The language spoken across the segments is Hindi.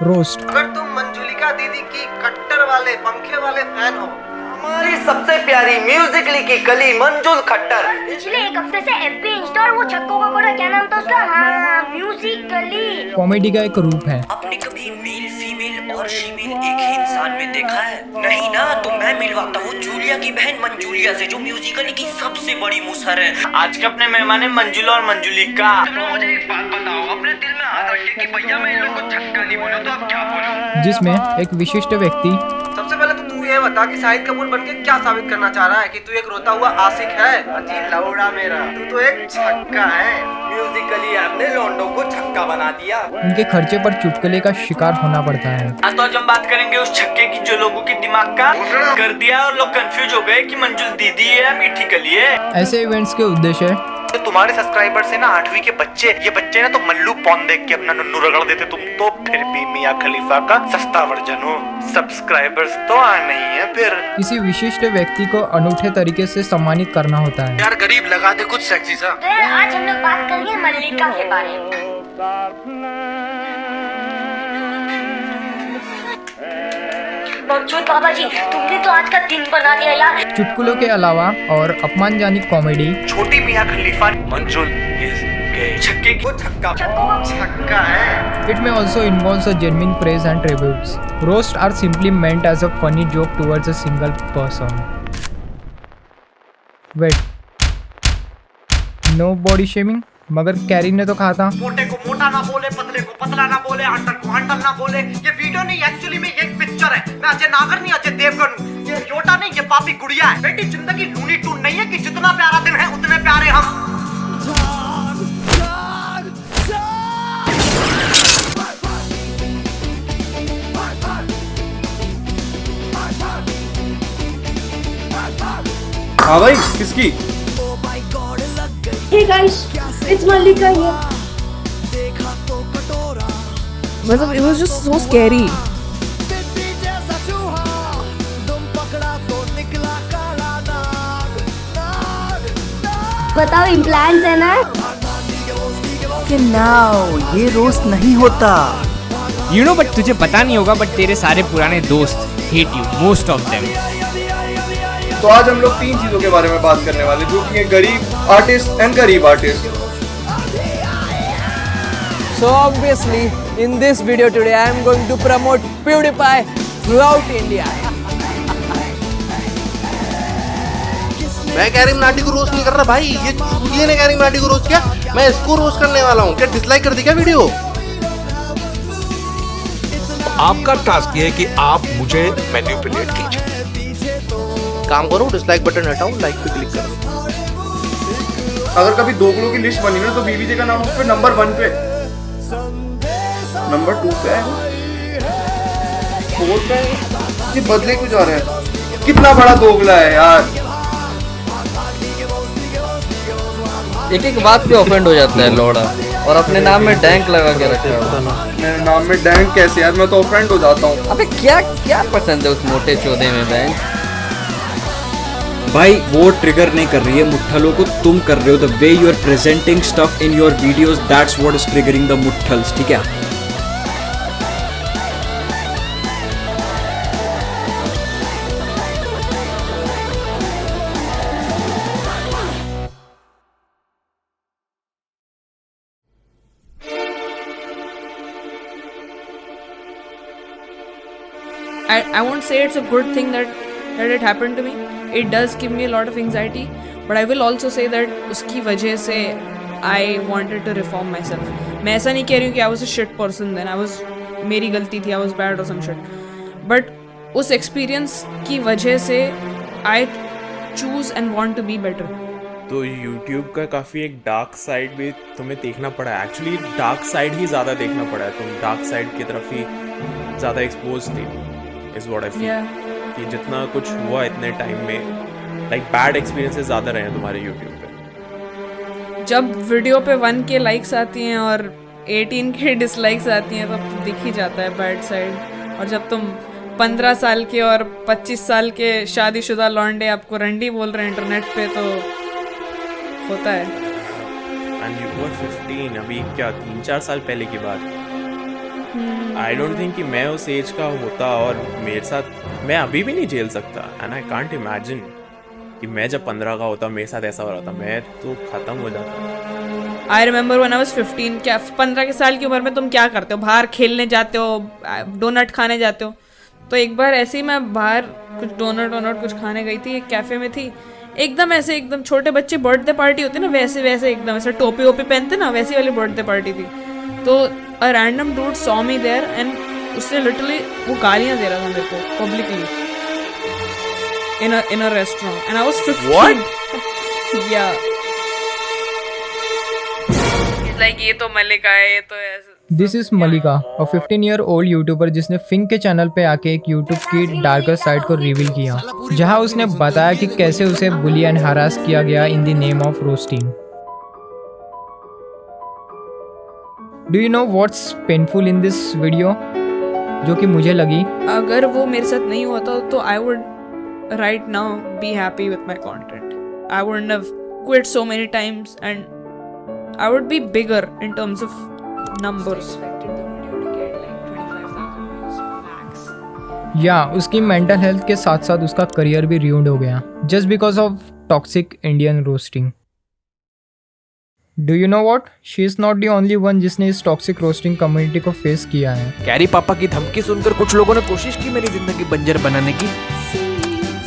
रोस्ट। अगर तुम मंजुलिका दीदी की कट्टर वाले पंखे वाले फैन हो, हमारी सबसे प्यारी म्यूजिकली की कली मंजुल खट्टर पिछले एक हफ्ते से एफबी इंस्टा और वो छक्कों का कोड़ा क्या नाम था उसका, हाँ म्यूजिकली कॉमेडी का एक रूप है। आपने कभी मेल फीमेल और शीमेल एक ही इंसान में देखा है? नहीं ना, तो मैं मिलवाता हूँ जूलिया की बहन मंजूलिया से, जो म्यूजिकली की सबसे बड़ी मुसहर है। आज के अपने मेहमान है मंजुला और मंजुलिका। तुम लोग मुझे एक बात बताओ, अपने दिल में हाथ रखिए कि भैया मैं इन लोगों को छक्का नहीं बोला तो अब क्या बोलूं? जिसमें एक विशिष्ट व्यक्ति सबसे पहले तो तू ये बता कि शाहिद कपूर बनके क्या साबित करना चाह रहा है? कि तू एक रोता हुआ आशिक है? अजी लौड़ा मेरा, तू तो एक छक्का है। म्यूजिकली आपने लोंडो को छक्का बना दिया। उनके खर्चे पर चुटकुले का शिकार होना पड़ता है। आज तो हम बात करेंगे उस छक्के की जो लोगों के दिमाग का कर दिया और लोग कंफ्यूज हो गए कि मंजुल दीदी है या मीठी कली है। ऐसे इवेंट्स के उद्देश्य तो तुम्हारे सब्सक्राइबर से ना 8वीं के बच्चे, ये बच्चे ना तो मल्लू पॉन देख के अपना नुन्नू रगड़ देते, तुम तो फिर भी मियां खलीफा का सस्ता वर्जन हो। सब्सक्राइबर्स तो आने ही है फिर। किसी विशिष्ट व्यक्ति को अनूठे तरीके से सम्मानित करना होता है। यार गरीब लगा दे कुछ सेक्सी सा। तो यार आज हम लोग बात करेंगे मल्लिका के बारे में। बकचोद बाबा जी, तुमने तो आज का दिन बना दिया यार। चुटकुलों के अलावा और अपमानजनक कॉमेडी, छोटी मियां खलीफा मंजुल छक्के की वो छक्का छक्का है। it may also involves a genuine praise and tributes. Roasts are simply meant as a funny joke towards a single person. Wait, no body shaming? मगर कैरी ने तो कहा था मोटे को मोटा ना बोले, पतले को पतला ना बोले, हंटर को हंटर ना बोले। ये वीडियो नहीं, एक्चुअली में ये पिक्चर है। मैं अजय नागर नहीं, अजय देवगन हूँ। ये योटा नहीं, ये पापी गुड़िया है। बेटी जिंदगी लूनी टून नहीं है कि जितना प्यारा दिन है उतने प्यारे हम। हाँ भाई, किसकी? Hey guys, it's Mallika here. मतलब it was just so scary. बताओ इम्प्लांट्स है ना? कि नाउ ये रोस्ट नहीं होता। You know, but तुझे पता नहीं होगा, बट तेरे सारे पुराने दोस्त hate you, most of them. तो आज हम लोग 3 चीजों के बारे में बात करने वाले, जो कि है गरीब आर्टिस्ट एंड गरीब artist. So obviously, in this video today, I am going to promote PewDiePie throughout India. मैं कैरी मनाटी को रोस्ट नहीं कर रहा भाई, ये चुटकुले ने कैरी मनाटी को रोस्ट किया, मैं इसको रोस्ट करने वाला हूँ। क्या डिसलाइक कर दी क्या वीडियो? आपका टास्क ये है कि आप मुझे मैनिपुलेट कीजिए। काम करो, डिसलाइक बटन हटाओ, लाइक पे क्लिक करो। अगर कभी दोगलों की लिस्ट बनी ना, तो बीबीजे का नाम उस पे नंबर 1 पे, नंबर 2 पे, 4 पे। ये बदले क्यों जा रहे हैं? कितना बड़ा दोगला है यार। एक एक बात पे ऑफेंड हो जाता है लौड़ा, और अपने नाम में डैंक लगा के रखा है। मेरे नाम में डैंक कैसे यार? मैं तो ऑफेंड हो जाता हूँ। अबे क्या क्या पसंद है उस मोटे चौधे में बैंक? भाई वो ट्रिगर नहीं कर रही है मुट्ठलों को, तुम कर रहे हो। The way you are presenting stuff in your videos, that's what is triggering the मुट्ठल्स, ठीक है? I won't say it's a good thing that it happened to me. It does give me a lot of anxiety, but I will also say that उसकी वजह से I wanted to reform myself. मैं ऐसा नहीं कह रही हूँ कि I was a shit person then. मेरी गलती थी, I was bad or some shit. But उस experience की वजह से I choose and want to be better. तो YouTube का काफ़ी एक डार्क साइड भी तुम्हें देखना पड़ा है। एक्चुअली डार्क साइड ही ज़्यादा देखना पड़ा है, तुम डार्क साइड की तरफ ही ज़्यादा एक्सपोज थी, इज़ व्हाट आई फील। कि जितना कुछ हुआ इतने टाइम में, लाइक बैड एक्सपीरियंसेस ज़्यादा रहे हैं तुम्हारे YouTube पे। जब वीडियो पे 1K लाइक्स आती हैं और 18K डिसलाइक्स आती हैं, तब तो दिख ही जाता है बैड साइड। और जब तुम 15 साल के और 25 साल के शादीशुदा लौंडे आपको रंडी बोल रहे हैं इंटरनेट पे, तो होता है। एंड यू वर 15, अभी क्या 3-4 साल पहले की बात। आई डोंट थिंक कि मैं उस एज का होता और मेरे साथ मैं अभी भी नहीं झेल सकता एंड आई कांट इमेजिन कि मैं जब 15 का होता मेरे साथ ऐसा हो रहा था, मैं तो खत्म हो जाता। I remember when I was 15, क्या 15 के साल की उम्र में तुम क्या करते हो? बाहर खेलने जाते हो, डोनट खाने जाते हो। तो एक बार ऐसे ही मैं बाहर कुछ डोनट कुछ खाने गई थी, एक कैफे में थी, एकदम ऐसे एकदम छोटे बच्चे बर्थडे पार्टी होती है ना, वैसे एकदम ऐसे टोपी वोपी पहनते ना, वैसी वाली बर्थडे पार्टी थी। तो a random dude saw me there and उसने लिटरली वो गालियां दे रहा था मेरे को publicly in a restaurant and I was 15. What? Yeah. He's like ये तो मलिका है, ये तो ऐसे। This is Mallika, a 15-year-old YouTuber जिसने फिंक के चैनल पे आके एक यूट्यूब की डार्कर साइड को रिवील किया, जहां उसने बताया कि कैसे उसे बुली एंड हरास किया गया in the name of roasting. Do you know what's painful in this video? जो कि मुझे लगी, अगर वो मेरे साथ नहीं होता तो I would right now be happy with my content. I wouldn't have quit so many times and I would be bigger in terms of numbers. या उसकी मेंटल हेल्थ के साथ साथ उसका करियर भी ruined हो गया just because of toxic Indian roasting. Do you know what? She is not the only one जिसने इस टॉक्सिक रोस्टिंग कम्युनिटी को फेस किया है। कैरी पापा की धमकी सुनकर कुछ लोगों ने कोशिश की मेरी जिंदगी बंजर बनाने की।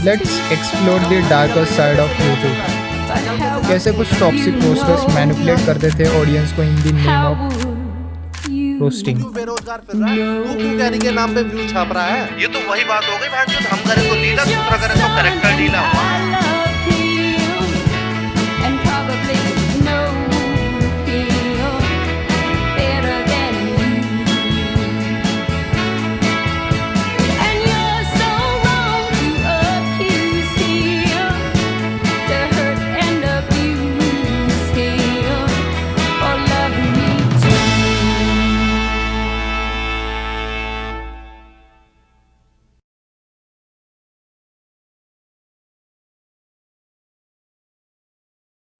Let's explore the darker side of YouTube. कैसे कुछ टॉक्सिक रोस्टर्स मैनिपुलेट करते थे ऑडियंस को in the name of roasting. बेरोजगार फिर रहा है, तू क्यों कैरी के नाम पे व्यू छाप रहा है? ये तो वही बात हो गई भाई, जो हम करे तो लीला, दूसरा करे तो कैरेक्टर ढीला हुआ।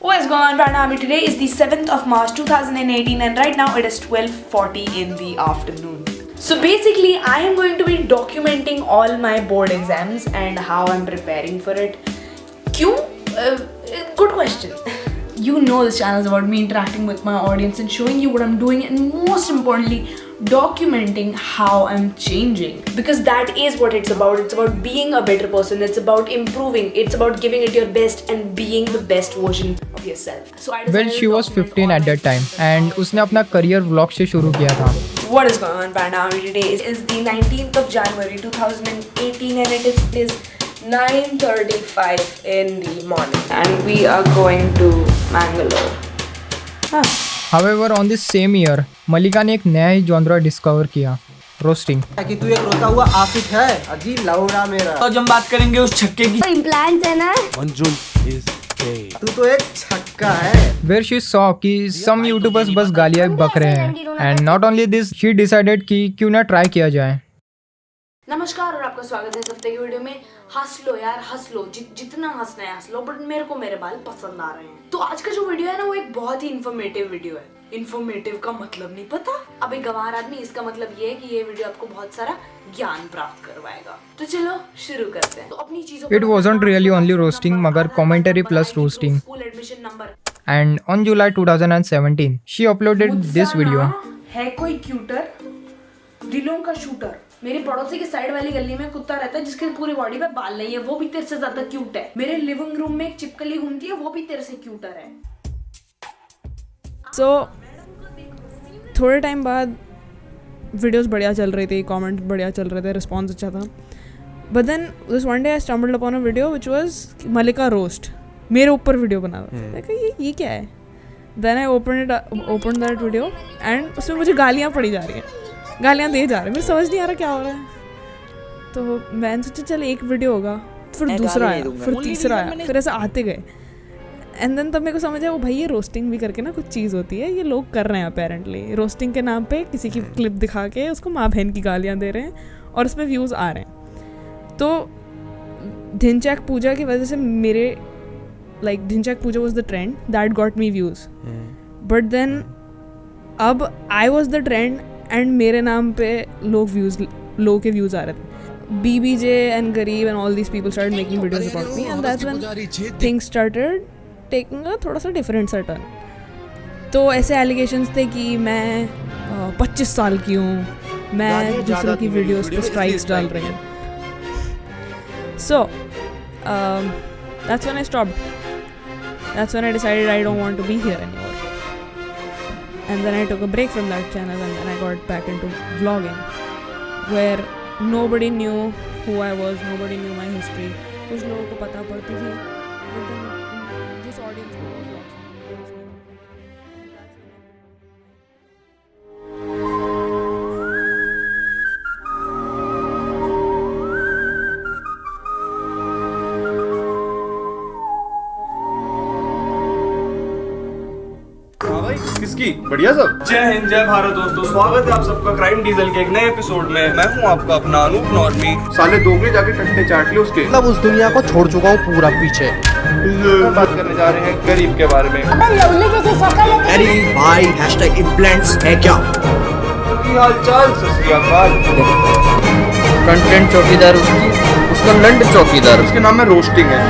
What is going on right now? Today is the 7th of March 2018 and right now it is 12:40 in the afternoon. So basically I am going to be documenting all my board exams and how I'm preparing for it. Good question. You know this channel is about me interacting with my audience and showing you what I'm doing and most importantly documenting how I'm changing, because that is what it's about. It's about being a better person, it's about improving, it's about giving it your best and being the best version of yourself. So I Well, she was 15 at that time and उसने अपना करियर व्लॉग से शुरू किया था। What is going on right now? Today is the 19th of January 2018 and it is 9:35 in the morning and we are going to Mangalore. However, on this same year, मलिका ने एक नया ही जॉनरा डिस्कवर किया, रोस्टिंग। कि तू एक रोता हुआ आशिक है, अजीब लौड़ा मेरा। तो जब बात करेंगे उस छक्के की, तो इम्प्लांट्स है ना? मंजुल is gay. तू तो एक छक्का है। Where she saw कि some YouTubers बस गालियाँ बक रहे हैं, and not only this, she decided कि क्यों ना ट्राई किया जाए। नमस्कार और आपका स्वागत है इस हफ्ते की वीडियो में। हंस लो यार, हंस लो, जितना हंसना है हंस लो, बट मेरे को मेरे बाल पसंद आ रहे हैं। तो आज का जो वीडियो है ना वो एक बहुत ही इन्फॉर्मेटिव वीडियो है। इन्फॉर्मेटिव का मतलब नहीं पता? अबे गंवार आदमी, इसका मतलब ये है कि ये वीडियो आपको बहुत सारा ज्ञान प्राप्त करवाएगा। तो चलो शुरू करते हैं। तो अपनी चीजों It wasn't really only roasting मगर commentary plus roasting. School admission number. And on July 2017, she uploaded this video. है कोई क्यूटर, दिलों का शूटर। मेरे पड़ोसी के साइड वाली गली में कुत्ता रहता है जिसके पूरी बॉडी पे बाल नहीं है, वो भी तेरे से ज्यादा क्यूट है। मेरे लिविंग रूम में एक चिपकली घूमती है, वो भी तेरे से क्यूटर है। So, थोड़े टाइम बाद वीडियोस बढ़िया चल रही थी, कमेंट बढ़िया चल रहे थे, रिस्पॉन्स अच्छा था। But then this one day I stumbled upon a video which was Mallika roast. मेरे ऊपर वीडियो बना था, मैंने ये क्या है? Then I open that video and उसमें मुझे गालियाँ पड़ी जा रही हैं, गालियाँ दे जा रहे हैं, मुझे समझ नहीं आ रहा क्या हो रहा है। तो मैंने सोचा चल एक वीडियो होगा, फिर दूसरा आया, फिर तीसरा आया, फिर ऐसा आते गए। एंड देन तब मेरे को समझ आया वो भाई ये रोस्टिंग भी करके ना कुछ चीज़ होती है, ये लोग कर रहे हैं अपेरेंटली। रोस्टिंग के नाम पे किसी की क्लिप दिखा के उसको माँ बहन की गालियाँ दे रहे हैं और उसमें व्यूज़ आ रहे हैं। तो धिनचैक पूजा की वजह से मेरे Dhinchak Pooja was the trend that got me views, but then अब I was the trend and मेरे नाम पे लोग के व्यूज़ आ रहे थे। BBJ and Garib and all these people started making videos about me, and that's when things started taking a थोड़ा सा different सा turn। तो ऐसे allegations थे कि मैं 25 साल की हूँ, मैं दूसरों की वीडियोस पे स्ट्राइक्स डाल रही हूँ। So that's when I stopped. That's when I decided I don't want to be here anymore. And then I took a break from that channel, and then I got back into vlogging, where nobody knew who I was, nobody knew my history. कुछ लोगों को पता पड़ती थी, but then this audience को किसकी बढ़िया सब। जय हिंद जय भारत दोस्तों, स्वागत है आप सबका क्राइम डीजल के एक नए एपिसोड में। मैं हूं आपका अपना अनूप नॉर्मी। साले दोगले जाके टट्टे चाट ले उसके। मतलब उस दुनिया को छोड़ चुका हूँ पूरा पीछे। बात करने जा रहे हैं गरीब के बारे में। अरे भाई हैशटैग इम्प्लांट्स है क्या? की हालचाल सत श्री अकाल। कंटेंट चौकीदार उसका लंड चौकीदार, उसके नाम में रोस्टिंग है।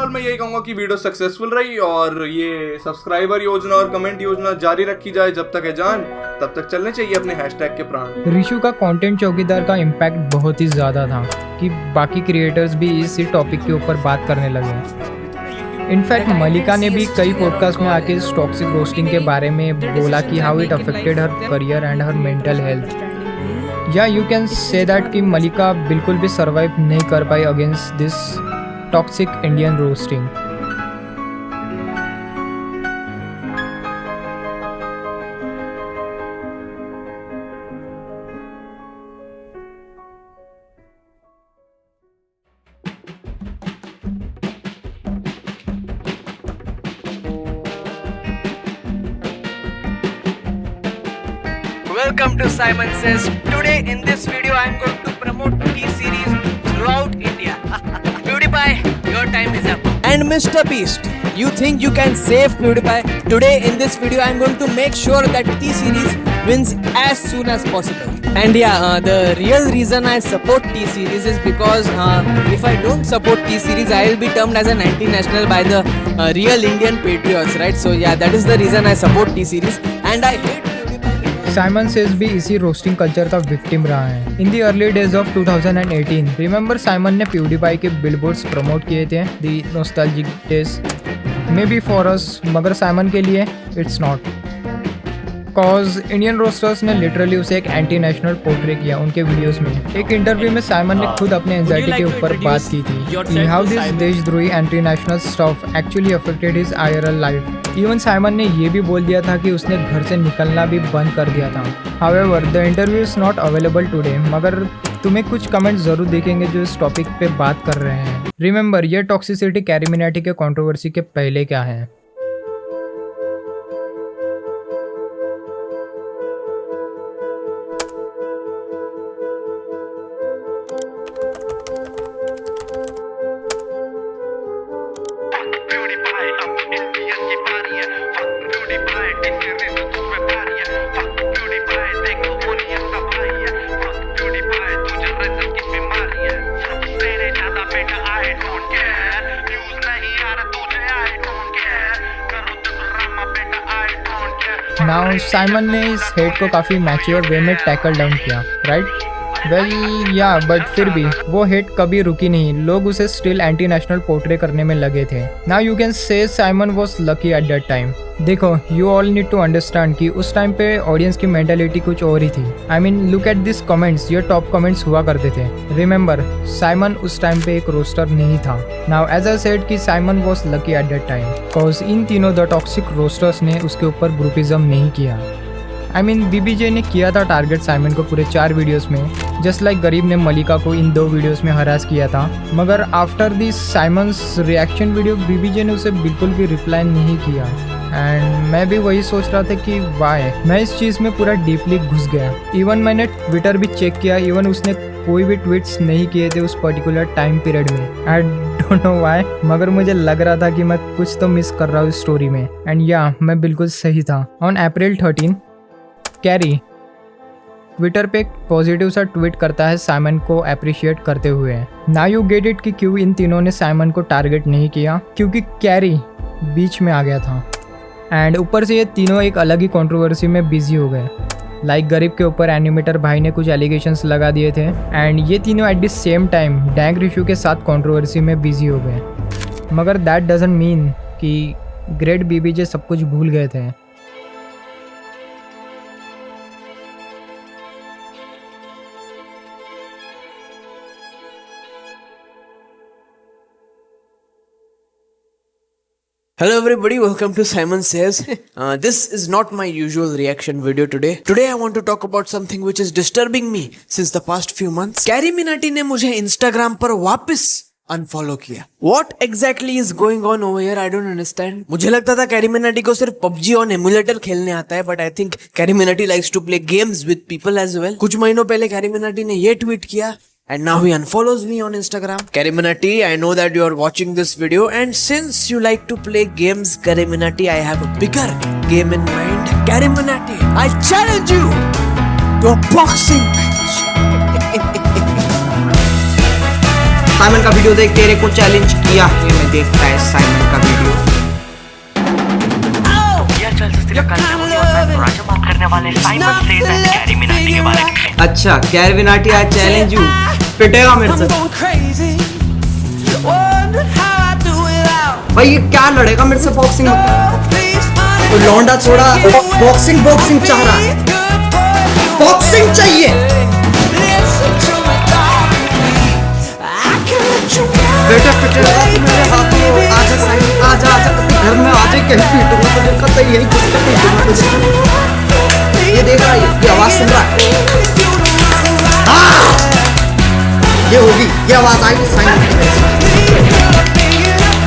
मैं यही कहूंगा कि वीडियो सक्सेसफुल रही और ये सब्सक्राइबर योजना और कमेंट योजना जारी रखी जाए। जब तक है जान तब तक चलने चाहिए अपने हैशटैग के प्राण। ऋषु का कंटेंट चौकीदार का इम्पैक्ट बहुत ही ज़्यादा था कि बाकी क्रिएटर्स भी इसी टॉपिक के ऊपर बात करने लगे। इनफैक्ट मलिका ने भी कई पॉडकास्ट में आके इस टॉक्सिक रोस्टिंग के बारे में बोला कि how it affected her career and her mental health. या यू कैन से दैट कि मलिका बिल्कुल भी सर्वाइव नहीं कर पाई against this toxic Indian roasting. Welcome to Simon Says. Today in this video I am going to promote T-Series throughout India. PewDiePie, your time is up. And Mr. Beast, you think you can save PewDiePie? Today in this video I am going to make sure that T-Series wins as soon as possible. And yeah, the real reason I support T-Series is because if I don't support T-Series I will be termed as an anti-national by the real Indian patriots, right? So yeah, that is the reason I support T-Series and I hate Simon Says भी इसी रोस्टिंग कल्चर का विक्टिम रहा है। In the early days of 2018 remember Simon ने प्यूडीपाई के बिलबोर्ड्स प्रमोट किए थे, the nostalgic days. Maybe for us, मगर साइमन के लिए it's not, cause Indian roasters ने लिटरली उसे एक एंटी नेशनल पोर्ट्रे किया उनके वीडियोस में। एक इंटरव्यू में साइमन ने खुद अपने एंजाइटी के ऊपर बात की थी, हाउ दिस देशद्रोही anti national stuff actually affected his IRL life. Even Simon ने ये भी बोल दिया था कि उसने घर से निकलना भी बंद कर दिया था। However the interview is not available today, मगर तुम्हें कुछ कमेंट जरूर दिखेंगे जो इस टॉपिक पे बात कर रहे हैं। रिमेंबर, ये टॉक्सिसिटी कैरीमिनाटी के कंट्रोवर्सी के पहले क्या है। नाउ साइमन ने इस हेट को काफ़ी मैच्योर वे में टैकल डाउन किया, राइट? वेल या, बट फिर भी वो हेट कभी रुकी नहीं। लोग उसे स्टिल एंटी नेशनल पोर्ट्रे करने में लगे थे। Now you can say Simon was lucky at that time. देखो, you all need to understand कि उस टाइम पे ऑडियंस की मेंटालिटी कुछ और ही थी। आई mean look at this comments, ये टॉप कमेंट्स हुआ करते थे। रिमेंबर, साइमन उस टाइम पे एक रोस्टर नहीं था। नाउ एज आई सेड कि Simon was lucky at that time, cause इन तीनों द टॉक्सिक रोस्टर्स ने उसके ऊपर ग्रुपिज्म नहीं किया। आई मीन बीबीजे ने किया था टारगेट साइमन को पूरे 4 वीडियोस में, जस्ट लाइक गरीब ने मलिका को इन 2 वीडियोस में हरास किया था। मगर after this Simons reaction video BBJ ने उसे बिल्कुल भी रिप्लाई नहीं किया। एंड मैं भी वही सोच रहा था कि वाई। मैं इस चीज़ में पूरा डीपली घुस गया। इवन मैंने ट्विटर भी चेक किया, इवन उसने कोई भी ट्वीट्स नहीं किए थे उस पर्टिकुलर टाइम पीरियड में। आई डोंट नो वाई, मगर मुझे लग रहा था कि मैं कुछ तो मिस कर रहा हूँ इस स्टोरी में। एंड या, मैं बिल्कुल सही था। ऑन अप्रैल 13, कैरी ट्विटर पे एक पॉजिटिव सा ट्वीट करता है साइमन को अप्रिशिएट करते हुए। नाउ यू गेट इट कि क्यों इन तीनों ने साइमन को टारगेट नहीं किया, क्योंकि कैरी बीच में आ गया था। एंड ऊपर से ये तीनों एक अलग ही कंट्रोवर्सी में बिजी हो गए। लाइक गरीब के ऊपर एनिमेटर भाई ने कुछ एलिगेशंस लगा दिए थे एंड ये तीनों at the same time dank Rishu के साथ कंट्रोवर्सी में बिजी हो गए। मगर दैट डजंट मीन कि ग्रेट बीबीजे सब कुछ भूल गए थे। Hello everybody, welcome to Simon Says. This is not my usual reaction video today. Today I want to talk about something which is disturbing me since the past few months. Carrie Minati ने मुझे Instagram पर वापस अनफॉलो किया। What exactly is going on over here? I don't understand. मुझे लगता था कैरी मिनाटी को सिर्फ पबजी और एमुलेटर खेलने आता है, but I think carry Minati likes to play games with people as well. कुछ महीनों पहले कैरी मिनाटी ने ये ट्वीट किया and now he unfollows me on Instagram. Carrie Minati, I know that you are watching this video, and since you like to play games, Carrie Minati, I have a bigger game in mind. Carrie Minati, I challenge you to a boxing match. Simon का वीडियो देख तेरे को चैलेंज किया ये मैं देखता है साइमन का वीडियो। करने वाले Simon Says and Carry Minati के बारे में। अच्छा Carry Minati, I challenge you, पिटेगा मेरे से। भाई ये क्या लड़ेगा मेरे से बॉक्सिंग में? तो लौंडा थोड़ा बॉक्सिंग चाह रहा है, बॉक्सिंग चाहिए। बेटा पिटेगा तो मेरे हाथों, आजा साइमन, आजा घर में आजा, कहीं पीटूंगा तुझे, कतई यही कुछ पीटूंगा तुझे। ये देख रहा है, ये आवाज सुन रहा है, ये होगी, ये आवाज आई साइमन की वजह से।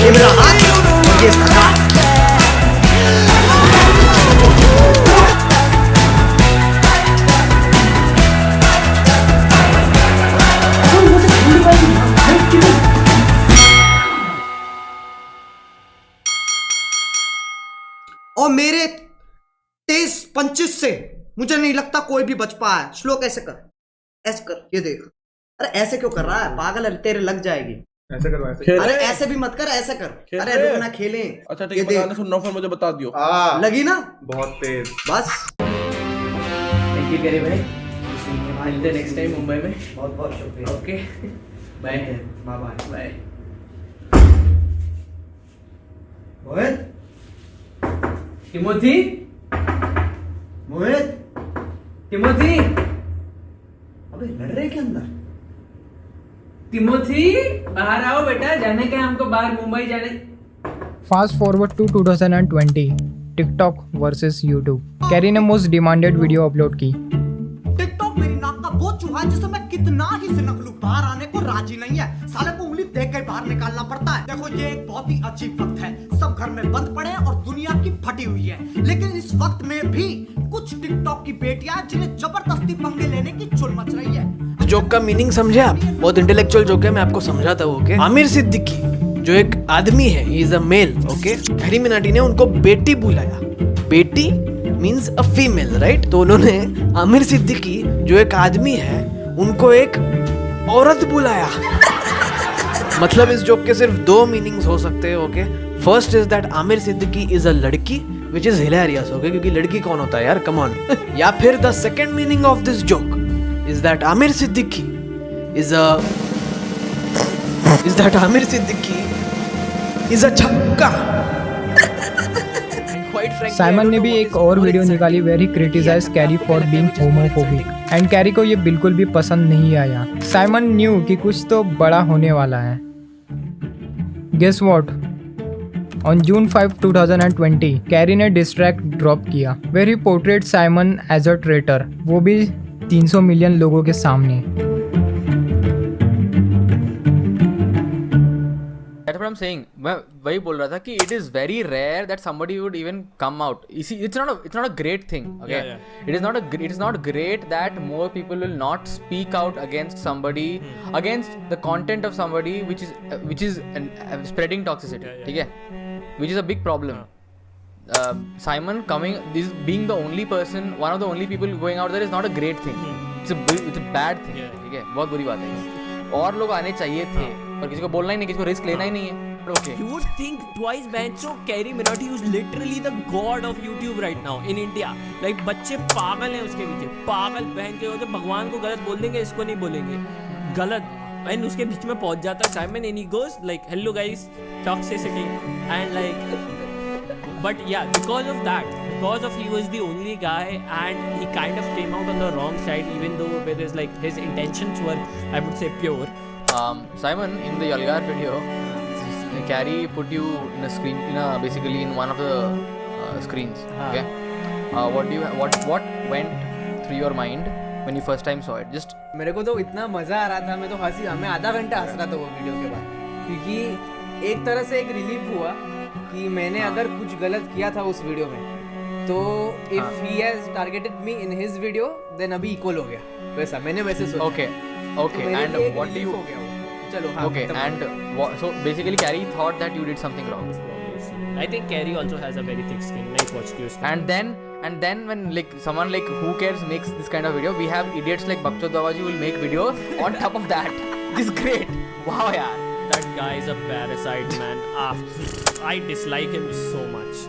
ये मेरा हाथ और ये इसका हाथ। और मेरे 23-25 से मुझे नहीं लगता कोई भी बच पाया है। स्लो कैसे कर, ऐसे कर, ये देख। अरे ऐसे क्यों कर रहा है पागल, अरे तेरे लग जाएगी। ऐसे कर, ऐसे। अरे ऐसे भी मत कर, ऐसे कर। अरे रुक ना, खेलें। अच्छा ठीक है, बताना सुनना, फिर मुझे बता दियो। लगी ना बहुत तेज। बस थैंक यू कैरी भाई, मिलते नेक्स्ट टाइम मुंबई में। बहुत बहुत शुक्रिया। Okay bye bye bye. Mohit, Timothy, Mohit, Timothy, अबे लड़ रहे के अंदर। टिमोथी बाहर आओ बेटा, जाने का हमको बाहर मुंबई जाने। Fast forward to 2020, TikTok versus YouTube. Carry ने मोस्ट डिमांडेड वीडियो अपलोड की। टिकटॉक मेरी नाक का वो चूहा है जिसे मैं कितना ही सिनक लूं, बाहर आने को राजी नहीं है। साले को उंगली देख कर बाहर निकालना पड़ता है। देखो ये एक बहुत ही अजीब वक्त है, सब घर में बंद पड़े और दुनिया की फटी हुई है। लेकिन इस वक्त में भी कुछ टिकटॉक की बेटियां जिन्हें जबरदस्ती पंगे लेने की चुल मच रही है। जोक का मीनिंग समझे आप? बहुत इंटेलेक्चुअल जोक है, मैं आपको समझाता हूँ। ओके, आमिर सिद्दीकी जो एक आदमी है, he is a male. Okay, Carry Minati ने उनको बेटी बुलाया। बेटी मीन्स अ फीमेल, राइट? तो उन्होंने आमिर सिद्दीकी जो एक आदमी है उनको एक औरत बुलाया। मतलब इस जोक के सिर्फ दो मीनिंग्स हो सकते हैं। Okay, first is that Aamir Siddiqui is a लड़की, विच इज हिलेरियस। ओके, क्योंकि लड़की कौन होता है यार, कम ऑन। या फिर the second meaning of this joke is that Amir Siddiqui is a छक्का। साइमन ने भी एक और वीडियो निकाली where he criticise Carry for being homophobic and Carry को ये बिल्कुल भी पसंद नहीं आया। साइमन न्यू कि कुछ तो बड़ा होने वाला है। Guess what, on June 5, 2020 Carry ने डिस्ट्रैक्ट ड्रॉप किया where he portrait Simon as a traitor, वो भी 300 मिलियन लोगों के सामने। That's what I'm saying. मैं वही बोल रहा था कि it is very rare that somebody would even come out. It's not a great thing. Okay, yeah. It is not great that more people will not speak out against somebody, against the content of somebody which is spreading toxicity. ठीक है, which is a big problem. Simon being the only person, one of the only people going out there is not a great thing. It's a bad thing. ठीक है, बहुत बुरी बात है. और लोग आने चाहिए थे, पर किसी को बोलना ही नहीं, किसी को रिस्क लेना ही नहीं है. Okay. You would think twice, Bencho. Carrie Minotti is literally the god of YouTube right now in India. Like बच्चे पागल हैं उसके पीछे, पागल बहन के होते. भगवान को गलत बोल देंगे, इसको नहीं बोलेंगे, गलत. And उसके बीच में पहुंच जाता है Simon and he goes like, hello guys, toxicity and like, but yeah, because of that, because of he was the only guy and he kind of came out on the wrong side, even though where there's like his intentions were, I would say, pure. Simon, in the Yalgar video, Carrie put you in a screen, basically in one of the screens. Okay. What went through your mind when you first time saw it? Just मेरे को तो इतना मजा आ रहा था, मैं तो मैं आधा घंटा हंस रहा था वो वीडियो के बाद, क्योंकि एक तरह से एक रिलीफ हुआ कि मैंने अगर कुछ गलत किया था उस वीडियो में, तो if he has targeted me in his video, then अभी इक्वल हो गया, वैसा मैंने वैसे सोचा. Okay. And what do you? चलो हाँ. Okay. And so basically, Carrie thought that you did something wrong. I think Carrie also has a very thick skin. Like watch this. And then when like someone like who cares makes this kind of video, we have idiots like Bakchod Dawaji will make videos on top of that. This is great. Wow, yaar. That guy is a parasite, man. I dislike him so much.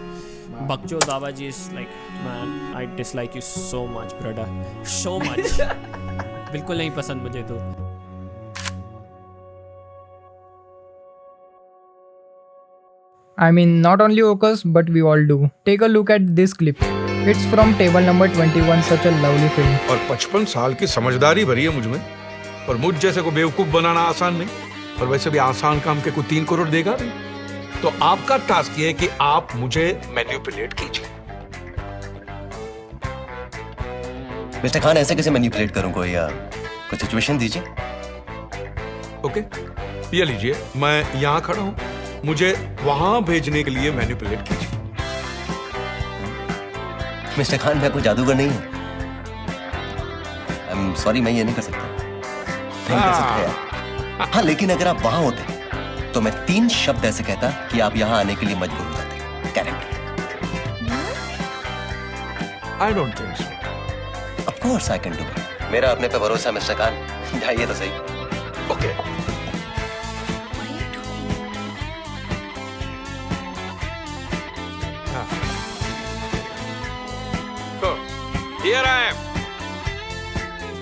Bakchod Dawaji is like, man, I dislike you so much, brother. So much. बिल्कुल नहीं पसंद मुझे तो. I mean, not only Okas, but we all do. Take a look at this clip. It's from table number 21, such a lovely film. और 55 साल की समझदारी भरी है मुझ में, और मुझ जैसे को बेवकूफ बनाना आसान नहीं, और वैसे भी आसान काम के कोई 3 करोड़ देगा नहीं. तो आपका टास्क ये है कि आप मुझे मैनिपुलेट कीजिए. मिस्टर खान, ऐसे कैसे मैनिपुलेट करूं? कोई सिचुएशन दीजिए. ओके, ये लीजिए, मैं यहाँ खड़ा हूँ, मुझे वहां भेजने के लिए मैनिपुलेट कीजिए. मिस्टर खान, मैं कोई जादूगर नहीं हूँ. I'm sorry, मैं ये नहीं कर सकता. नहीं कर सकता यार. हाँ, लेकिन अगर आप वहां होते तो मैं 3 शब्द ऐसे कहता कि आप यहाँ आने के लिए मजबूर हो जाते. Character. I don't think so. Of course I can do it. मेरा अपने पे भरोसा, मिस्टर खान. जाइए तो सही. ओके. Here I am.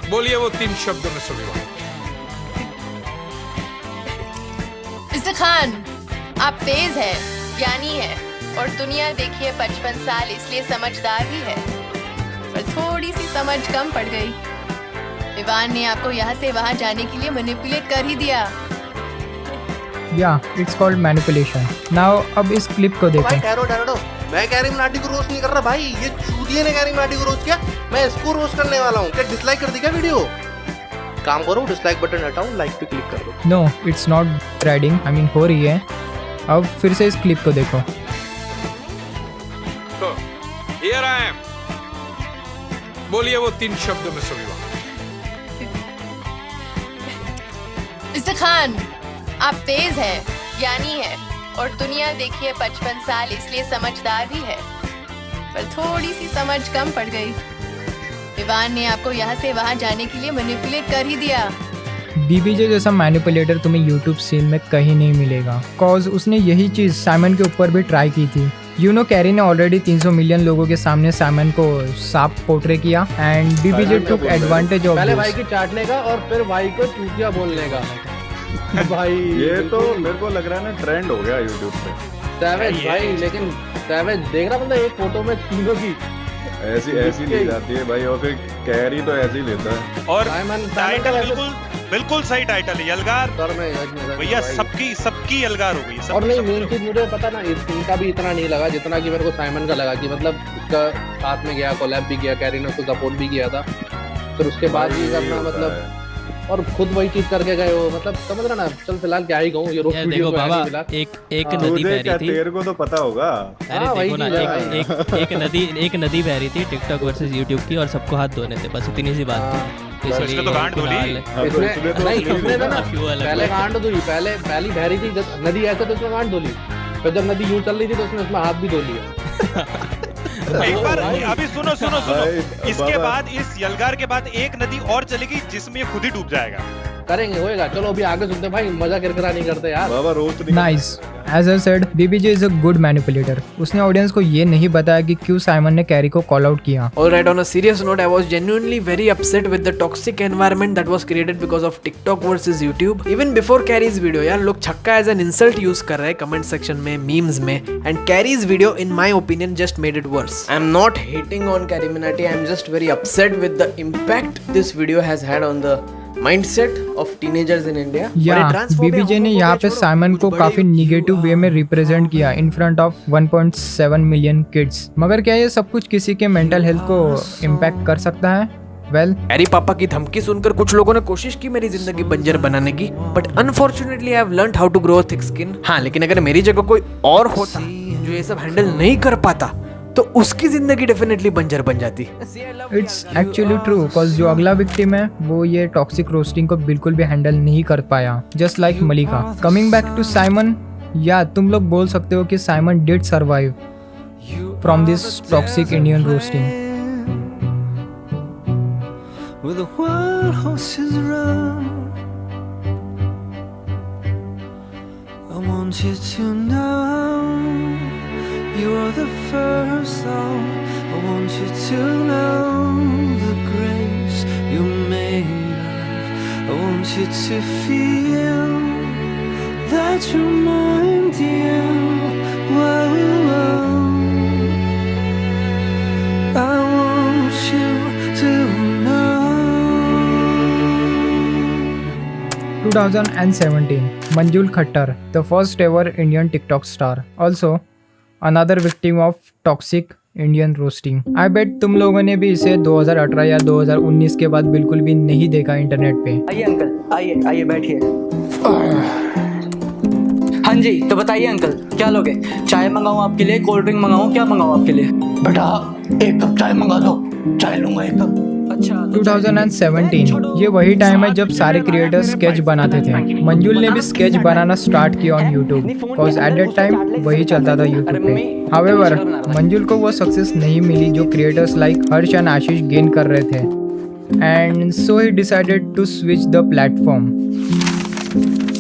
बोलिए वो 3 शब्दों में सभी बात. मिस्टर खान, आप तेज है, ज्ञानी है, और दुनिया देखिए 55 साल, इसलिए समझदार भी है, पर थोड़ी सी समझ कम पड़ गई. विवान ने आपको यहाँ से वहाँ जाने के लिए मैनिपुलेट कर ही दिया. Yeah, it's called manipulation. Now, अब इस क्लिप को देखो. भाई डरो, मैं कैरी मिनाटी को रोस्ट नहीं कर रहा भाई, ये चूतिए ने कैरी मिनाटी को रोस्ट किया, मैं इसको रोस्ट करने वाला हूँ. क्या डिसलाइक कर दी क्या वीडियो? काम करो, डिसलाइक बटन हटाओ, लाइक पे क्लिक कर दो. No, it's not riding. I mean, हो रही है. अब फिर से इस क्लिप को देखो. तो here I am. बोलिए वो 3 शब्दों में सभी बात. मिस्टर खान, आप तेज है, ज्ञानी है, और दुनिया देखिए 55 साल, इसलिए समझदार भी है, पर थोड़ी सी समझ कम पड़ गई. विवान ने आपको यहाँ से वहाँ जाने के लिए मैनिपुलेट कर ही दिया. बीबीजे जैसा मैनिपुलेटर तुम्हें यूट्यूब सीन में कहीं नहीं मिलेगा, कॉज उसने यही चीज साइमन के ऊपर भी ट्राई की थी. कैरी ने ऑलरेडी 300 मिलियन लोगों के सामने साइमन को सांप पोर्ट्रे किया, and BBJ took advantage of पहले भाई की चाटने का और फिर भाई को चूतिया बोलने का. भाई ये तो मेरे को लग रहा है ना ट्रेंड हो गया यूट्यूब पे. सैवेज भाई, लेकिन सैवेज देख रहा, मतलब एक फोटो में तीनों की ऐसी ली जाती है भाई, और फिर कैरी तो ऐसे ही लेता है. और टाइटल बिल्कुल सही टाइटल है, यलगार भैया, सबकी यलगार हो गई. और नहीं, मेन चीज मुझे पता ना, इनका भी इतना नहीं लगा जितना कि मेरे को साइमन का लगा, कि मतलब उसका साथ में गया, कोलैब भी किया, कैरी ने उसको सपोर्ट भी किया था, फिर उसके बाद ही करना, मतलब और खुद वही चीज करके गए हो, मतलब समझ रहा ना. चल फिलहाल क्या ही कहूँ, ये रोस्ट वीडियो को बाबा, एक नदी बह रही थी. तेरे को तो पता होगा. अरे देखो ना, एक नदी बह रही थी टिकटॉक वर्सेस यूट्यूब की, और सबको हाथ धोने थे, बस इतनी सी बात थी. इसलिए तो गांड धोली. पहले गांड धोली, पहली बह रही थी नदी ऐसे, तो उसमें गांड धोली, फिर जब नदी यूं चल रही थी तो उसने उसमें हाथ भी धो लिया. एक बार अभी सुनो इसके बाद इस यलगार के बाद एक नदी और चलेगी जिसमें ये खुद ही डूब जाएगा। करेंगे, होएगा। चलो अभी आगे सुनते भाई, मजा किरकिरा नहीं करते यार। बाबा रोज नहीं। Nice. As I said, BBJ is a good manipulator. उसने ऑडियंस को ये नहीं बताया कि क्यों साइमन ने कैरी को कॉल आउट किया। Alright, on a serious note, I was genuinely very upset with the toxic environment that was created because of TikTok versus YouTube. Even before Carrie's video, यार लोग छक्का as an insult use कर रहे हैं comment section में, memes में, and Carrie's video, in my opinion, just made it worse. I'm not hating on Carrie Minati. I'm just very upset with the impact this video has had on the mindset of teenagers in India. या बीबीजे ने यहाँ पे साइमन को काफी निगेटिव वे में रिप्रेजेंट किया इन फ्रंट ऑफ 1.7 मिलियन किड्स। मगर क्या ये सब कुछ किसी के मेंटल हेल्थ को इम्पैक्ट कर सकता है? वेल, कैरी पापा की धमकी सुनकर कुछ लोगों ने कोशिश की मेरी जिंदगी बंजर बनाने की, but unfortunately I have learned how to grow a thick skin. हाँ, लेकिन अगर मेरी जगह कोई और होता जो ये सब हैंडल नहीं कर पाता तो उसकी जिंदगी डेफिनेटली बंजर बन जाती। इट्स एक्चुअली ट्रू, बिकॉज जो अगला विक्टिम है वो ये टॉक्सिक रोस्टिंग को बिल्कुल भी हैंडल नहीं कर पाया, just like Mallika. Coming back to Simon, या तुम लोग बोल सकते हो कि Simon did survive from this toxic Indian roasting. You are the first thought. I want you to know the grace you made of. I want you to feel that you're mine, dear. Whoa, whoa. I want you to know. 2017, Manjul Khattar, the first ever Indian TikTok star. Also, another victim of toxic Indian roasting. I bet तुम लोगों ने भी इसे 2018 या 2019 के बाद बिल्कुल भी नहीं देखा इंटरनेट पे। आइए अंकल, आइए बैठिए। हाँ जी, तो बताइए अंकल, क्या लोगे? चाय मंगाऊं आपके लिए, कोल्ड ड्रिंक मंगाऊं, क्या मंगाऊं आपके लिए? बेटा एक कप चाय मंगा दो, चाय लूंगा एक कप। 2017, ये वही टाइम है जब सारे क्रिएटर्स स्केच बनाते थे। मंजुल ने भी स्केच बनाना स्टार्ट किया on YouTube, because at that time वही चलता था यूट्यूब पे। हाउएवर, मंजुल को वो सक्सेस नहीं मिली जो creators like Harsh and Ashish gain कर रहे थे, and so he decided to switch the platform.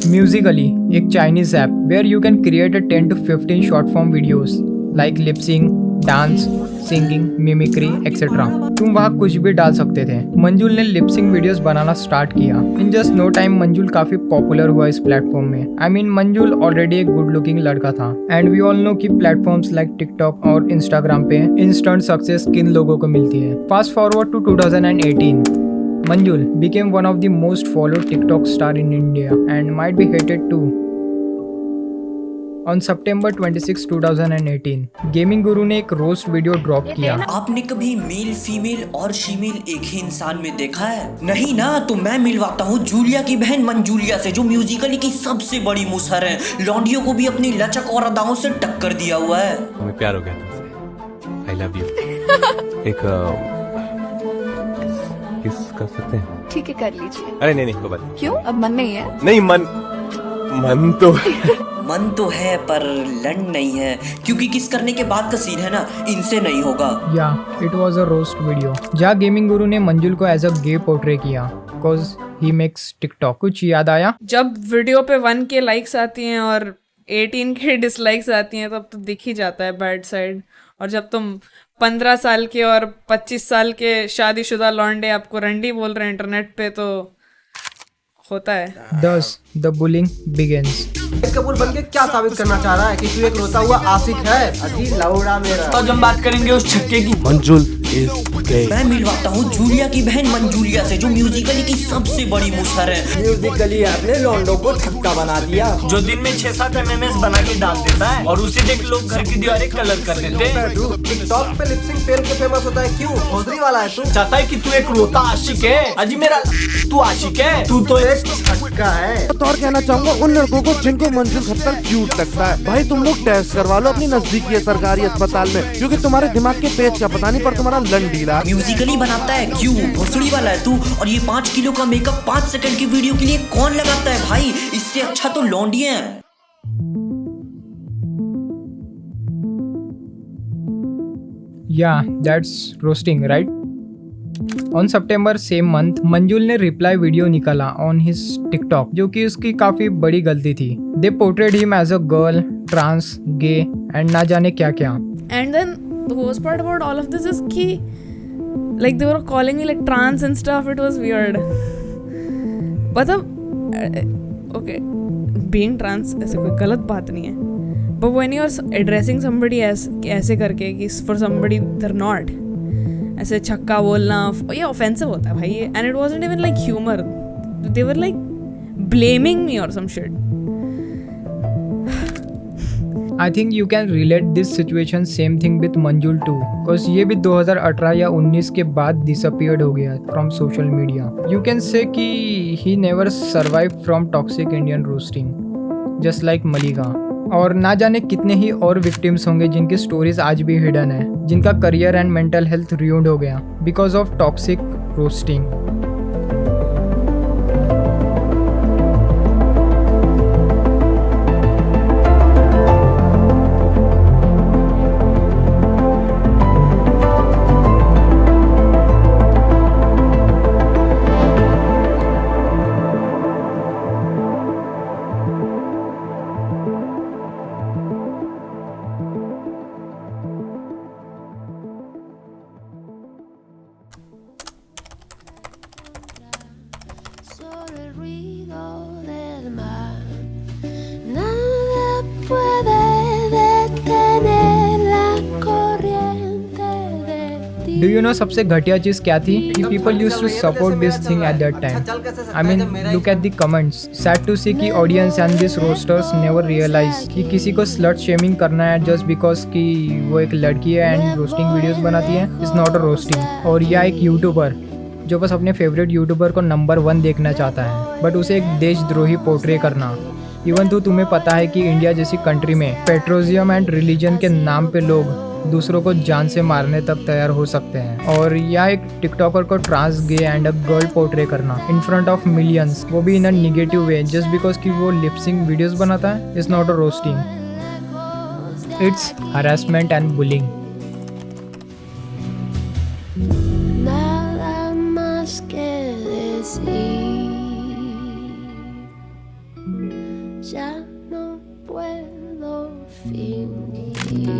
Musical.ly, एक Chinese app where you can create a 10 to 15 short form videos like lip syncing, dance, singing, mimicry etcetera. तुम वहाँ कुछ भी डाल सकते थे। मंजुल ने लिपसिंग वीडियोस बनाना स्टार्ट किया। इन जस्ट नो टाइम मंजुल काफी पॉपुलर हुआ इस प्लेटफॉर्म में। आई मीन मंजुल ऑलरेडी एक गुड लुकिंग लड़का था, एंड वी ऑल नो कि प्लेटफॉर्म्स लाइक टिकटॉक और इंस्टाग्राम पे इंस्टेंट सक्सेस किन लोगों को मिलती है। Fast forward to 2018, Manjul became one of the most followed TikTok star in India and might be hated too. On September 26, 2018, gaming गुरु ने एक रोस्ट वीडियो ड्रॉप किया। आपने कभी मेल, फीमेल और शीमेल एक ही इंसान में देखा है? नहीं ना, तो मैं मिलवाता हूँ जूलिया की बहन मंजूलिया से, जो म्यूजिकली की सबसे बड़ी मुसहर है। लॉन्डियो को भी अपनी लचक और अदाओं से टक्कर दिया हुआ है। हमें प्यार हो गया तुमसे। I love you। एक किस कर सकते हैं? ठीक है, कर लीजिए। अरे नहीं कोई बात नहीं। क्यों, अब मन नहीं है? नहीं, मन तो मन तो है पर लड़ नहीं है, क्योंकि किस करने के बाद का सीन है ना, इनसे नहीं होगा। या it was a roast video जहाँ गेमिंग गुरु ने मंजुल को एज अ गे पोर्ट्रे किया, बिकॉज ही मेक्स टिकटॉक। कुछ याद आया? जब वीडियो पे 1K लाइक्स आती हैं और 18K डिसलाइक्स आती हैं तब तो दिख ही जाता है बैड साइड। और जब तुम 15 साल के और 25 साल के शादीशुदा लौंडे आपको रंडी बोल रहे हैं इंटरनेट पे, तो होता है। Thus, the bullying begins. Kapoor बनके क्या साबित करना चाह रहा है कि तू एक रोता हुआ आशिक है? अजी लौड़ा मेरा। तो हम बात करेंगे उस छक्के की। मंजुल इज गे। मैं मिलवाता हूँ जूलिया की बहन मंजूलिया से, जो म्यूजिकली की सबसे बड़ी मुसहर है। म्यूजिकली आपने लॉन्डो को छक्का बना दिया, जो दिन में 6-7 MMS बना के डाल देता है और उसे देख लोग घर की दीवारें कलर कर देते हैं। टिकटॉक पे लिपसिंग फेल के फेमस होता है, क्यों? खोजरी वाला है तू। चाहता है कि तू एक रोता आशिक है। अजी मेरा तू आशिक है, तू तो एक छक्का है। तो और कहना चाहूंगा उन लड़कों को जिनको मंजुल खट्टर क्यूट लगता है, भाई तुम लोग टेस्ट करवा लो अपनी नजदीकी सरकारी अस्पताल में, क्योंकि तुम्हारे दिमाग के पेच का पता नहीं पर तुम्हारा लन ढीला। म्यूजिकली बनाता है क्यों? भोसड़ी वाला है तू। और ये 5 किलो का मेकअप 5 सेकंड की वीडियो के लिए कौन लगाता है भाई? इससे अच्छा तो लौंडियां हैं। Yeah, that's roasting, right? On September same month, मंजुल ने रिप्लाई वीडियो निकाला on his TikTok, जो कि उसकी काफी बड़ी गलती थी. They portrayed him as a girl, trans, gay, and ना जाने क्या क्या. And then the worst part about all of this is कि like they were calling me like trans and stuff. It was weird. मतलब okay, being trans ऐसे कोई गलत बात नहीं है. But when you are addressing somebody ऐसे करके कि for somebody they're not, ऐसे छक्का बोलना ये offensive होता है भाई. And it wasn't even like humor. They were like blaming me or some shit. I think you can relate this situation same thing with Manjul too, cause ये भी 2018 या 19 के बाद disappeared हो गया from social media. You can say कि he never survived from toxic Indian roasting, just like मलिका. और ना जाने कितने ही और विक्टिम्स होंगे जिनकी स्टोरीज आज भी हिडन है, जिनका career and mental health ruined हो गया because of toxic roasting. Do you know सबसे घटिया चीज क्या थी? कि people used to support this thing at that time. I mean, look at the comments. Sad to see कि audience and these roasters never realize कि किसी को slut shaming करना है just because कि वो एक लड़की है and roasting videos बनाती है is not a roasting. और या एक YouTuber जो बस अपने फेवरेट यूट्यूबर को नंबर 1 देखना चाहता है, बट उसे एक देशद्रोही पोर्ट्रे करना. इवन तो तुम्हें पता है कि इंडिया जैसी कंट्री में पेट्रोलियम एंड रिलीजन के नाम पे लोग दूसरों को जान से मारने तक तैयार हो सकते हैं. और या एक टिकटॉकर को trans, gay and a girl portray करना इन फ्रंट ऑफ मिलियंस, वो भी in a negative way just because कि वो लिपसिंग वीडियोस बनाता है, is not a roasting, it's harassment and bullying. Ya no puedo fingir.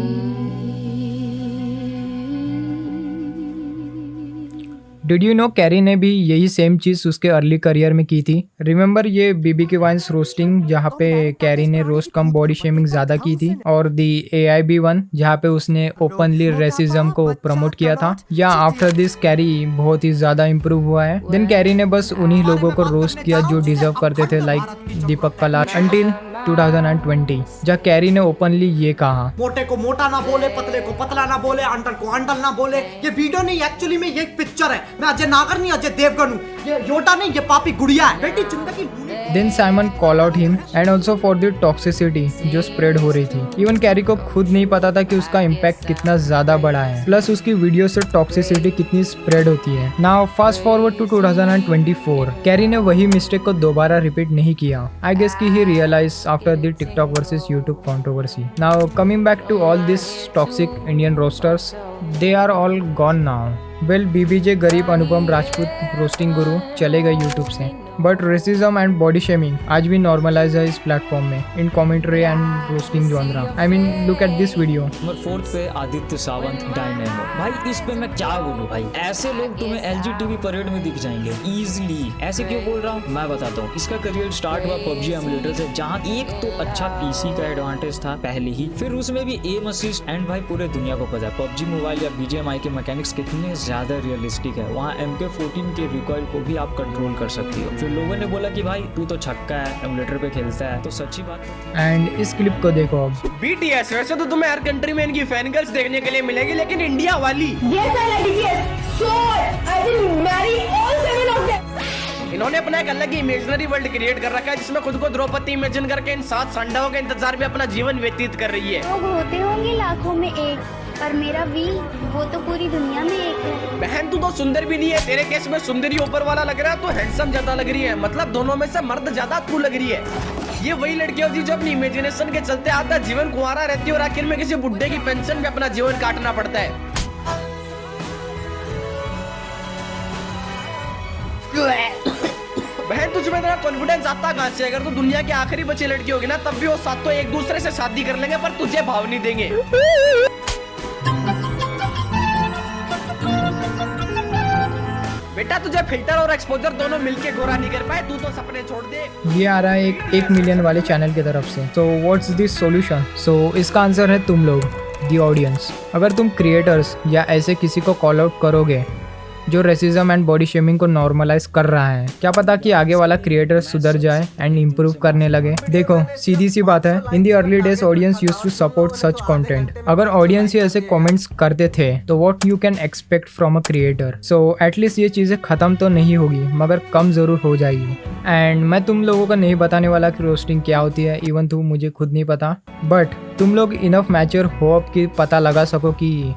Did you know Carry ने भी यही सेम चीज उसके अर्ली करियर में की थी? रिमेंबर ये बीबीके वाइन्स रोस्टिंग जहाँ पे कैरी ने रोस्ट कम बॉडी शेमिंग ज्यादा की थी, और दी AIB वन जहाँ पे उसने ओपनली रेसिज्म को प्रमोट किया था. या आफ्टर दिस कैरी बहुत ही ज्यादा इम्प्रूव हुआ है. देन कैरी ने बस उन्हीं लोगों को रोस्ट किया जो डिजर्व करते थे, लाइक दीपक कलाल, अंटिल 2020 जहाँ कैरी ने ओपनली ये कहा, मोटे को मोटा ना बोले, पतले को पतला ना बोले, अंडर को अंडल ना बोले. ये वीडियो नहीं, एक्चुअली में ये एक पिक्चर है. मैं अजय नागर नहीं, अजय देवगन हूँ. ये योटा नहीं, ये पापी गुड़िया है. बेटी जिंदगी. Then Simon call out him and also for the toxicity जो स्प्रेड हो रही थी. इवन कैरी को खुद नहीं पता था कि उसका इम्पैक्ट कितना ज्यादा बड़ा है, प्लस उसकी वीडियो से टॉक्सिसिटी कितनी स्प्रेड होती है. Now fast forward to 2024. Carry ने वही मिस्टेक को दोबारा रिपीट नहीं किया. आई गेस कि he realise after the TikTok versus YouTube controversy. Now coming back to all these toxic Indian roasters, they are all gone now. Well, BBJ गरीब अनुपम राजपूत रोस्टिंग गुरु चले गए YouTube से, but racism and body shaming आज भी नॉर्मलाइज है इस प्लेटफॉर्म में in commentary and roasting genre. I mean look at this video. Number 4 पे आदित्य सावंत डायनेमो. भाई इस पे मैं क्या बोलूं भाई, ऐसे लोग तुम्हें LGTB परेड में दिख जाएंगे इजीली. ऐसे क्यों बोल रहा हूँ मैं बताता हूँ. इसका करियर स्टार्ट हुआ PUBG एमुलेटर से, जहाँ एक तो अच्छा PC का एडवांटेज था पहले ही, फिर उसमें भी एम असिस्ट, एंड भाई पूरे दुनिया को पता है PUBG मोबाइल या BGMI के मैकेनिक्स कितने ज्यादा रियलिस्टिक है. वहाँ MK14 के रिकॉइल को भी आप कंट्रोल कर सकती हो. फिर लोगों ने बोला कि भाई तू तो छक्का है, एमुलेटर पे खेलता है, तो सच्ची बात है. एंड इस क्लिप को देखो अब. BTS वैसे तो तुम्हें हर कंट्री में इनकी फैन गर्ल्स देखने के लिए मिलेगी, लेकिन इंडिया वाली इन्होंने अपना एक अलग ही इमेजिनरी वर्ल्ड क्रिएट कर रखा है, जिसमें खुद को द्रौपदी इमेजिन करके इन 7 संडाओं के इंतजार में अपना जीवन व्यतीत कर रही है. लोग होते होंगे लाखों में एक, पर मेरा वी वो तो पूरी दुनिया में एक है. बहन तू तो सुंदर भी नहीं है, तेरे केस में सुंदरी ऊपर वाला लग रहा है, तो हैंडसम ज्यादा लग रही है. मतलब दोनों में से मर्द ज्यादा तू लग रही है. ये वही लड़की होती है जो अपनी इमेजिनेशन के चलते आधा जीवन कुंवारा रहती है और आखिर में किसी बुड्ढे की पेंशन में अपना जीवन काटना पड़ता है. बहन तुझ में इतना कॉन्फिडेंस आता कहाँ से? अगर तू दुनिया की आखिरी बची लड़की होगी ना, तब भी वो सातों एक दूसरे से शादी कर लेंगे, पर तुझे भाव नहीं देंगे। बेटा तुझे फिल्टर और एक्सपोजर दोनों मिलके गोरा नहीं कर पाए, तू तो सपने छोड़ दे। ये आ रहा है एक मिलियन वाले चैनल की तरफ से। So what's this solution? So इसका आंसर है तुम लोग, दी ऑडियंस। अगर तुम क्रिएटर्स या ऐसे किसी को कॉल आउट करोगे जो रेसिज्म एंड बॉडी शेमिंग को नॉर्मलाइज कर रहा है, क्या पता कि आगे वाला क्रिएटर सुधर जाए एंड इम्प्रूव करने लगे। देखो सीधी सी बात है, in the early days audience used to support such content. अगर ऑडियंस ही ऐसे कमेंट्स करते थे तो what you can expect from a creator. So at least ये चीज़ें ख़त्म तो नहीं होगी, मगर कम ज़रूर हो जाएगी। एंड मैं तुम लोगों को नहीं बताने वाला कि रोस्टिंग क्या होती है, इवन तो मुझे खुद नहीं पता, बट तुम लोग इनफ मैच्योर हो अब कि पता लगा सको कि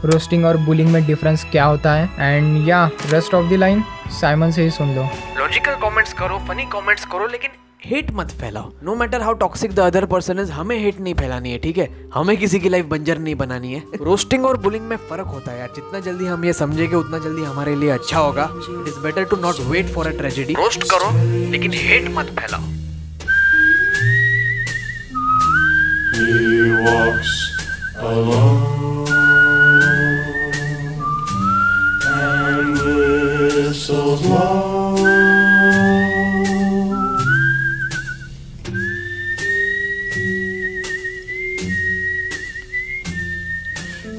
रोस्टिंग और बुलिंग में डिफरेंस क्या होता है। एंड या rest of the line Simon से ही सुन लो। लॉजिकल कमेंट्स करो, फनी कमेंट्स करो, लेकिन हेट मत फैलाओ। No matter how toxic the other person is, हमें हेट नहीं फैलानी है, ठीक है? हमें किसी की लाइफ बंजर नहीं बनानी है। रोस्टिंग और बुलिंग में फर्क होता है यार। जितना जल्दी हम ये समझेंगे उतना जल्दी हमारे लिए अच्छा होगा। It is better to not wait for a tragedy. Roast करो लेकिन हेट मत फैलाओ। He walks alone and whistles low.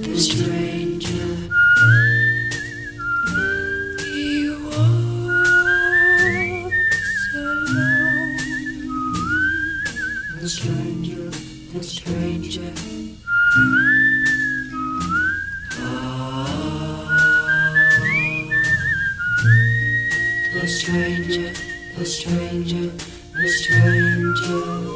The stranger, he walks alone. The stranger. The stranger. The stranger, the stranger, the stranger.